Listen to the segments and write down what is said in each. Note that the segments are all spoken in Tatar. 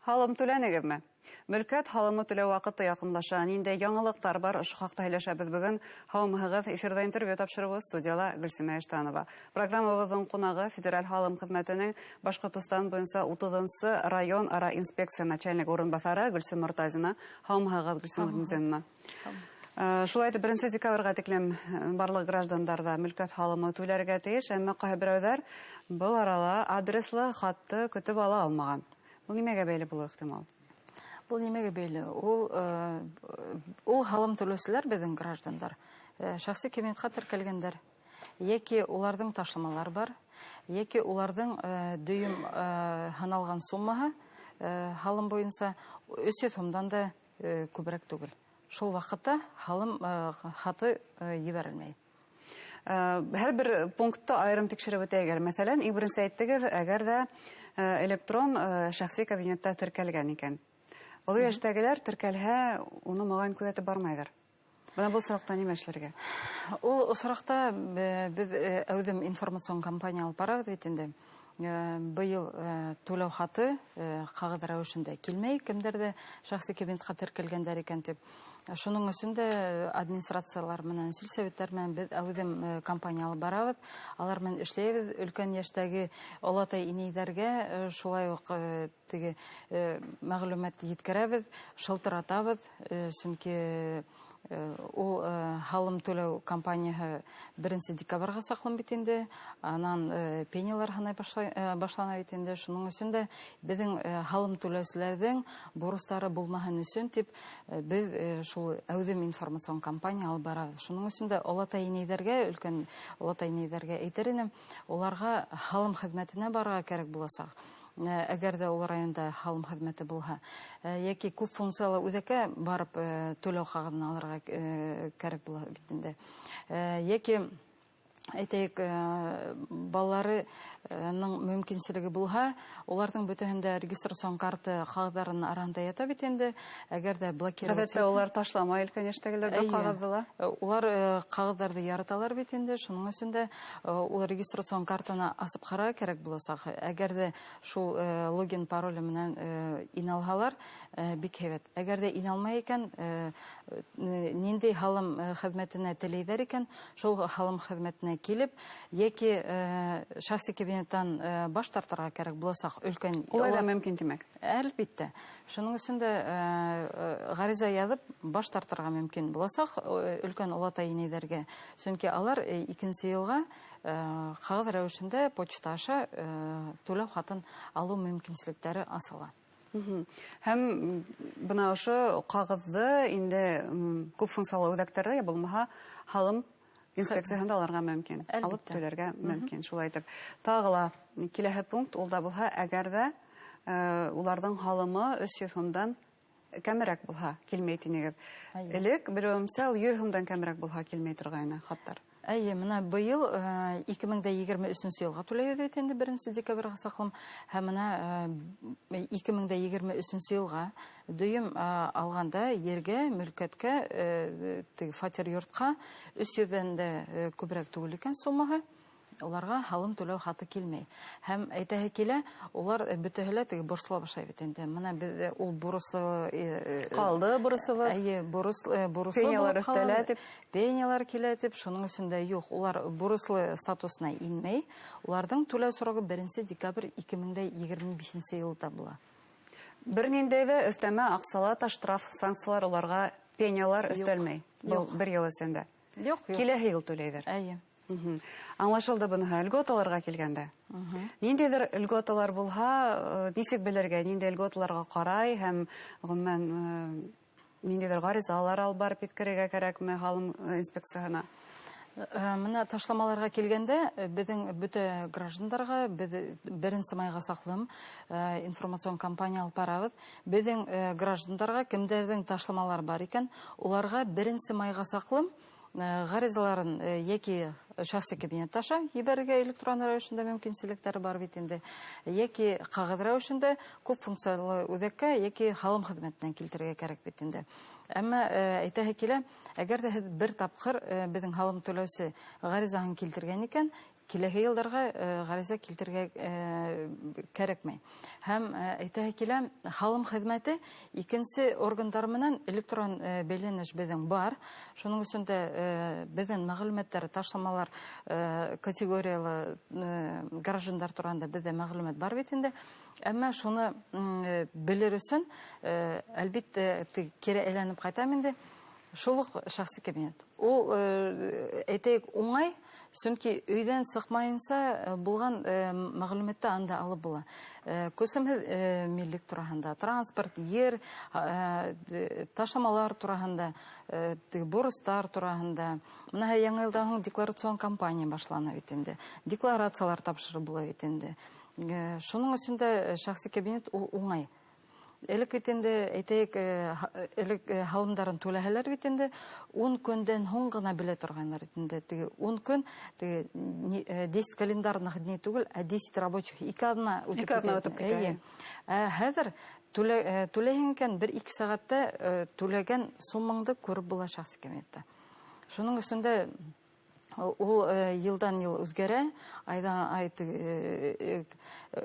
Һалым түләнегезме? Мөлкәт һалымы түләү вакыты якынлаша. Нинде яңалыктар бар, ошо хакта һөйләшәбез бүген. Һаумыгыз, эфирда интервью тапшырыбыз, студияла Гөлсемә Эштанова. Программабыздың кунагы федераль һалым хезмәтенең Башкортстан буенча 30-нчы район ара инспекция начальник урынбасары Гөлсем Мортазина. Һаумыгыз, Гөлсем Мортазина. Шулай итеп 1 декабрьгә тиклем барлык гражданнарда мөлкәт һалымы түләргә тиеш, әмма кайберәүләр был арала адреслы хатты көтеп ала алмаган. Бу нимәгә бәйле булуы ихтимал? Бұл немеге бейлі? Ол халым төлөсілер бедін граждандар. Шақсы кабинетқа тіркелгендер. Еки олардың ташламалар бар. Еки олардың дөйім ханалған суммаға халым бойынса өсет хомдан да көбірек түгіл. Шол вақытта халым хаты ебәрілмей. Һәр бер пунктта айрым тикшереп үтәгәр. Мәсәлән, ибринче әйттегез, әгәр дә электрон шәхси кабинетта теркәлгән икән. Ул яшьтәгеләр теркәлһә, уны маған күзәтеп бармайдыр. Бына бу соракта нимә эшләргә? Ул соракта без әүдем информацион компания алып барабыз бит инде. Быел түләү хаты кагыд рәвешендә килмәй, кемдердә шәхси кабинетка теркәлгәндәр икән дип. Шуның өчен дә администрациялар менән, сельсоветтар менән без әүдем компания алып барабыз. Алар менән эшләйбез, өлкән яшьтәге олатай инәйләргә шулай ук теге мәгълүмат yetkерәбез, шылтыратабыз, чөнки ул халым түләү компанияһы 1 декабрьгә саклан бит инде. Анан пенилар ханай башлана бит инде. Шуның өчен дә безнең халым түләүчеләрнең бурыстары булмаһын өчен дип без шул әүдем информацион компания алып барабыз. Шуның өчен дә олатай инәйләргә, өлкән олатай инәйләргә әйтер идем, уларга халым хезмәтенә барырга кирәк буласак. Әгәр дә ул районда халым хезмәте булһа, яки күп функциялы үзәккә барып түләү хакын алырга кирәк була бит инде. Яки әйтәйек, балаларының мөмкинчелеге булһа, уларның бөтенендә регистрацион карты кагыдарын аранда ята бит инде. Әгәр дә блокировать Гадәттә улар ташламай өлкән яшьтәгеләргә кагыдыла. Улар кагыдарды яраталар бит инде. Шуның өчен дә ул регистрацион картаны асып карарга кирәк буласак, әгәр дә шул логин пароль менән иналһалар, бик һәйбәт. Әгәр дә иналмай икән, нинди халым хезмәтенә теләйдер икән, шул халым хезмәтенә килеп, яки шәхси кабинеттан баш тартырга кирәк буласак, өлкән Улай да мөмкин димәк. Әлбәттә. Шуның өчен дә гариза язып баш тартырга мөмкин буласак, өлкән олатай инәйләргә. Чөнки алар 2 елга кагыд рәвешендә почта аша түләү хатын алу мөмкинчелекләре асыла. Һәм бына ошо кагызды инде күп функциялы үзәкләрдә я булмаһа, халым инспекциясында аларга мөмкин. Алып түләргә мөмкин. Шулай итеп, тагыла киләһе пункт ул да булһа, әгәр дә уларның халымы 300 сумдан кәмерәк булһа, килмәй тинегез. Элек белүемчә, 100 сумдан кәмерәк булһа килмәй торган хаттар. Әйе, менә быел 2023 елга түләйбез бит инде 1 декабрьгә саклым. Һәм менә 2023 елга дөйем алганда ергә, мөлкәткә, фатир йортка 300-дән дә күбрәк түгел икән суммаһы. Уларга халым түләү хаты килмәй. Һәм әйтәһе килә, улар бөтәһелә теге бурыслы башлай бит инде. Менә без ул бурыслы калды бурысыбыз. Әйе, бурыслы пенилар өстәлә дип. Пенилар килә дип, шуның өчен дә юк. Улар бурыслы статусына инмәй. Уларның түләү срогы 1 декабрь 2025 елда була. Берниндәй дә өстәмә аксалар, штраф, санкциялар уларга пенилар өстәлмәй. Бу 1 ел эчендә. Юк, юк. Киләһе ел түләйдер. Әйе. Аңлашылды быны льготаларга килгәндә. Ниндидер льготалар булһа, ничек белергә, нинди льготаларга карай һәм гомумән ниндидер гаризалар алып барып иткерергә кирәкме халым инспекциясына? Менә ташламаларга килгәндә, безнең бөтә гражданнарга 1 майга саклым информацион компания алып барабыз. Безнең гражданнарга кемдердән ташламалар бар икән, уларга 1 майга саклым гаризаларын яки шәхси кабинет аша ебәргә электрон рәвешендә мөмкинчелекләре бар бит инде, яки кагыд рәвешендә күп функциялы үзәккә яки халым хезмәтенә килтерергә кирәк бит инде. Әмма әйтәһе килә, әгәр дә бер тапкыр безнең халым түләүче гаризаһын килтергән икән, киләһе елларга гариза килтерергә кәрәкмәй. Һәм әйтәһе килә, халым хезмәте икенче органнар менән электрон бәйләнеш безнең бар. Шуның өчен дә безнең мәгълүматлар, ташламалар категориялы граждандар турында бездә мәгълүмат бар бит инде. Әмма шуны белер өчен әлбәттә кире әйләнеп кайтам инде. Шул ук шәхси кабинет. Ул әйтәйек уңай, чөнки өйдән сыкмаенча булган мәгълүматты анда алып була. Күсемһез миллек турында, транспорт, ер, ташламалар турында, бурыстар турында. Менә яңа елдан соң декларацион кампания башлана бит инде. Декларациялар тапшырып була бит инде. Шуның өчен дә шәхси кабинет ул уңай. Элек бит инде әйтәйек, элек халымдарын түләһәләр бит инде 10 көндән һуң гына белә торганнар инде. 10 көн 10 календарных дней түгел, 10 рабочих 2 одна үтеп китә. Хәзер түләгән икән 1-2 сәгатьтә түләгән суммаңды күреп була шәхси кабинетта. Шуның өчен дә ул елдан ел үзгәрә, айдан ай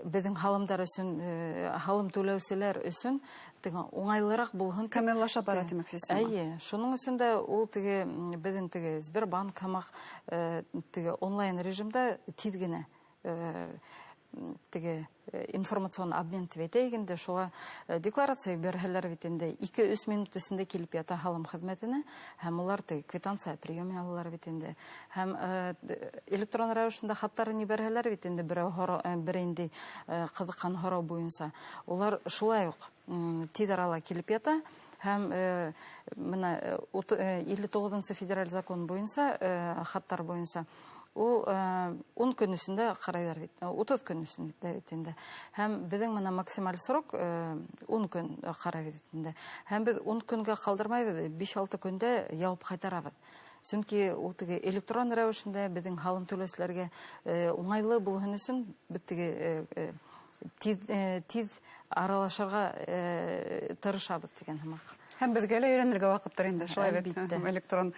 безнең халымдар өчен, халым түләүчеләр өчен уңайлырак булһын. Камиллаша бара димәк система. Әйе, шуның өчен дә ул безнең Сбербанк һәм онлайн режимда тиз генә информацион обмен тибетегенде шуга декларация бирһәләр бит инде 2-3 минут эчендә килеп ята халым хезмәтенә һәм улар квитанция приеме алалар бит инде һәм электрон рәвешендә хаттарын бирһәләр бит инде бер инде кызыккан хорау буенча улар шулай ук тиз арала килеп ята һәм менә 59-нчы федераль закон буенча хаттар буенча ул 10 көн эчендә карайлар бит, 30 көн эчендә бит инде. Һәм безнең менә максималь срок 10 көн карайбыз бит инде. Һәм без 10 көнгә калдырмайбыз, 5-6 көндә ябып кайтарабыз. Чөнки ул электрон рәвешендә безнең халым түләүчеләргә уңайлы булган өчен тиз аралашырга тырышабыз дигән һәм. Һәм безгә лә өйрәнергә вакыттыр инде, шулай бит, электрон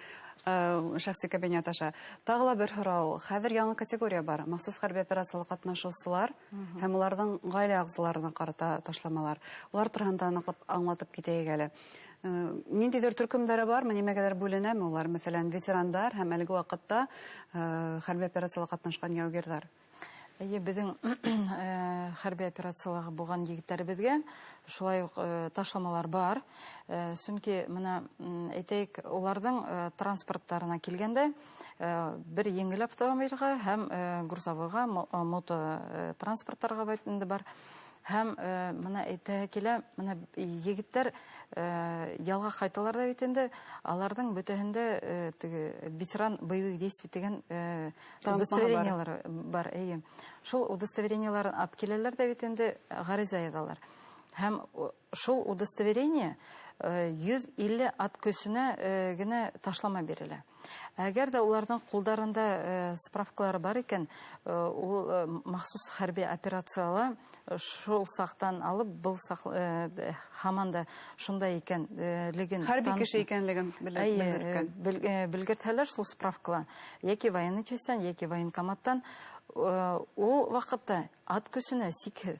шәхси кабинет аша. Тагыла бер һорау. Хәзер яңа категория бар. Махсус хәрби операциялар катнашучылар һәм уларның гаилә әгъзаларына карата ташламалар. Улар турында аңлатып китәйек әле. Ниндидер төркемнәре бармы, нимәгәдер бүленәме улар? Мәсәлән, ветерандар һәм әлеге вакытта хәрби операцияларга катнашкан яугирлар. Әйе, безнең хәрби операцияларга булган егетләребезгә шулай ук ташламалар бар. Чөнки менә әйтәйек, уларның транспортларына килгәндә бер еңел автомобильгә һәм грузовойга, мото транспортларга бар. Һәм менә әйтәһе килә, менә егетләр ялга кайталар да бит инде, аларның бөтәһендә ветеран боевых действий дигән удостоверениялар бар. Әйе. Шул удостоверенияларын алып киләләр да бит инде, гариза язалар. Һәм шул удостоверение 150 ат көсенә генә ташлама бирелә. Әгәр дә уларның кулдарында справкалары бар икән, ул махсус хәрби операциялар шул сақтан алып, был һаман да шундай икәнлеген хәрби кеше икәнлеген белгертәләр шул справкалар. Яки военный частьтан, яки военкоматтан ул вакытта ат көсенә сикһез.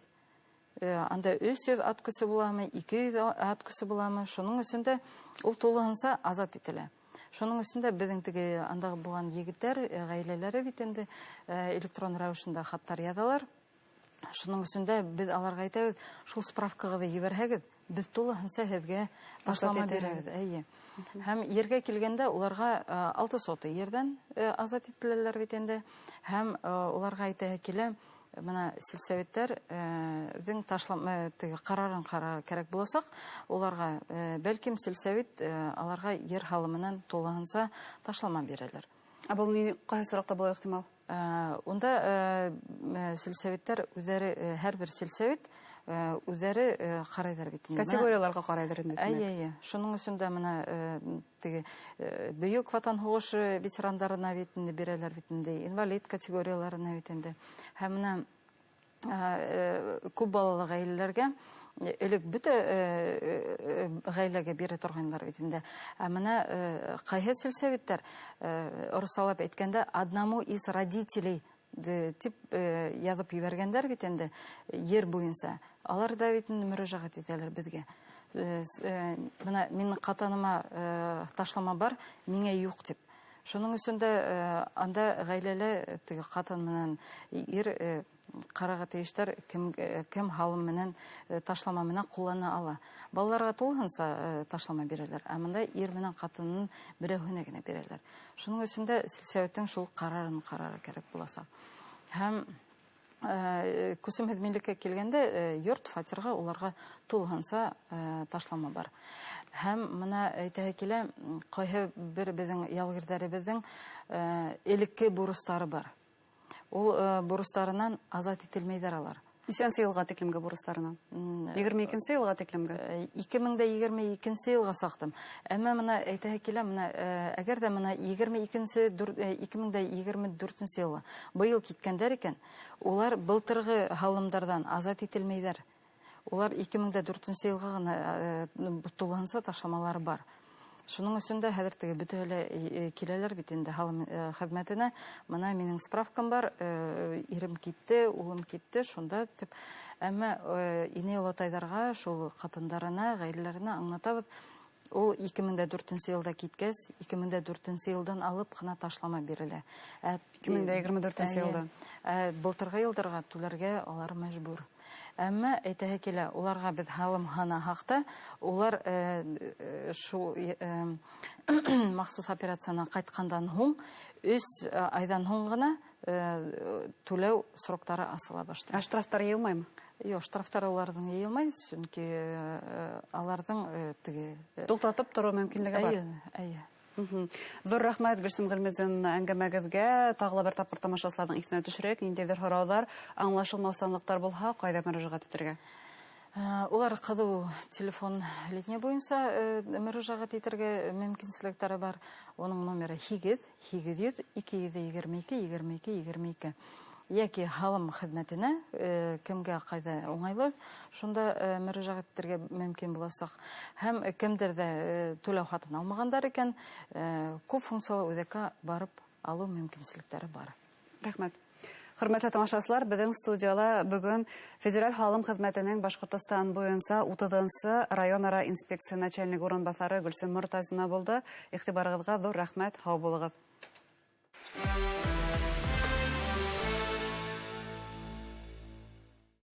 Анда 300 ат көсе буламы, 200 ат көсе буламы, шуның өчен дә ул тулыгынча азат ителә. Шуның өчен дә безнең андагы булган егетләр, гаиләләре бит инде электрон рәвешендә хаттар язалар. Шуның өчен дә без аларга әйтәбез, шул справкагызны ебәрһәгез, без тулыгынча һезгә ташлама бирәбез. Әйе. Һәм ергә килгәндә уларга 6 соты ердән азат ителәләр бит инде. Һәм уларга әйтәһе килә, менә сельсоветтәрнең ташлама карарын карар кирәк булсак, уларга бәлким сельсовет аларга ер халымыннан тулыгынча ташлама бирәләр. Бу ни кайсы соракта була ихтимал? Унда сельсоветтер үзләре, һәрбер сельсовет үзләре карайлар бит инде. Категорияларга карайлар инде. Әйе. Шуның өчен дә менә бөек ватан һугышы ветераннарына бит инде бирәләр бит инде, инвалид категорияларына бит инде. Һәм менә күп балалы гаиләләргә элек бөтә гаиләгә бирә торганнар бит инде. Менә кайсы сельсоветтер русалап әйткәндә, одному из родителей тип язып ебәргәндәр бит инде ер буенча. Алар да бит мөрәҗәгать итәләр безгә. Менә минем катаныма ташлама бар, миңа юк дип. Шуның өчен дә анда гаиләле теге катын менән ир карага тиештәр кем халым менән ташлама менән куллана ала. Балаларга тулгынса ташлама бирәләр, ә монда ир менән катынның берәүһенә генә бирәләр. Шуның өчен дә сельсоветтың шул карарын карары кирәк буласа. Һәм күсемһез миллеккә килгәндә йорт фатирга уларга тулгынса ташлама бар. Һәм моны әйтә килә, кайһы бер безнең яугирләребезнең элекке бурыстары бар. Ул бурыстарынан азат ителмәйдер алар. Ничәнче елга тиклемгә бурыстарынан? 22нче елга тиклемгә? 2022 елга сактым. Әмма моны әйтә килә, моны әгәр дә моны 2024 елга быел киткәндәр икән, улар былтыргы халымдардан азат ителмәйдер. Улар 2004 елга гына тулгынса ташламалары бар. Шуның өчен дә хәзер теге бөтәле киләләр бит инде халым хезмәтенә. Моны минем справкам бар, ирем китте, улым китте, шунда дип. Әмма ине олатайларга, шул катындарына, гаиләләренә аңлатабыз. Ул 2004 елда киткәс, 2004 елдан алып кына ташлама бирелә. 2024 елда. Былтыргы елларга түләргә алар мәҗбүр. Әмма әйтә килә, уларга без халым хана хакта, улар шул махсус операцияна кайткандан һуң 3 айдан һуң гына түләү сроктары асыла башлый. Штрафтар йылмаймы? Юк, штрафтар аларның йылмай, чөнки аларның теге туктатып тору мөмкинлеге бар. Әйе. Зур рәхмәт Гөлсем Гыйльметдин әңгәмәгезгә. Тагы бер тапкыр тамашачыларның исенә төшерәк. Ниндидер һораулар, аңлашылмаусанлыктар булса, кайда мөрәҗәгать итәргә? Улар кыду телефон линия буенча мөрәҗәгать итәргә мөмкинлекләре бар. Оның номеры 800 222 22 22. Яки халым хезмәтенә кемгә кайда уңайлы, шунда мөрәҗәгать итәргә мөмкин буласак. Һәм кемдер дә түләү хатын алмагандар икән, күп функциялы үзәккә барып алу мөмкинлекләре бар. Рәхмәт. Хөрмәтле тамашачылар, безнең студияла бүген Федераль халым хезмәтенең Башкортстан буенча 30-нчы районара инспекция начальник урынбасары Гөлсем Мортазина булды. Игътибарыгызга зур рәхмәт, һау булыгыз.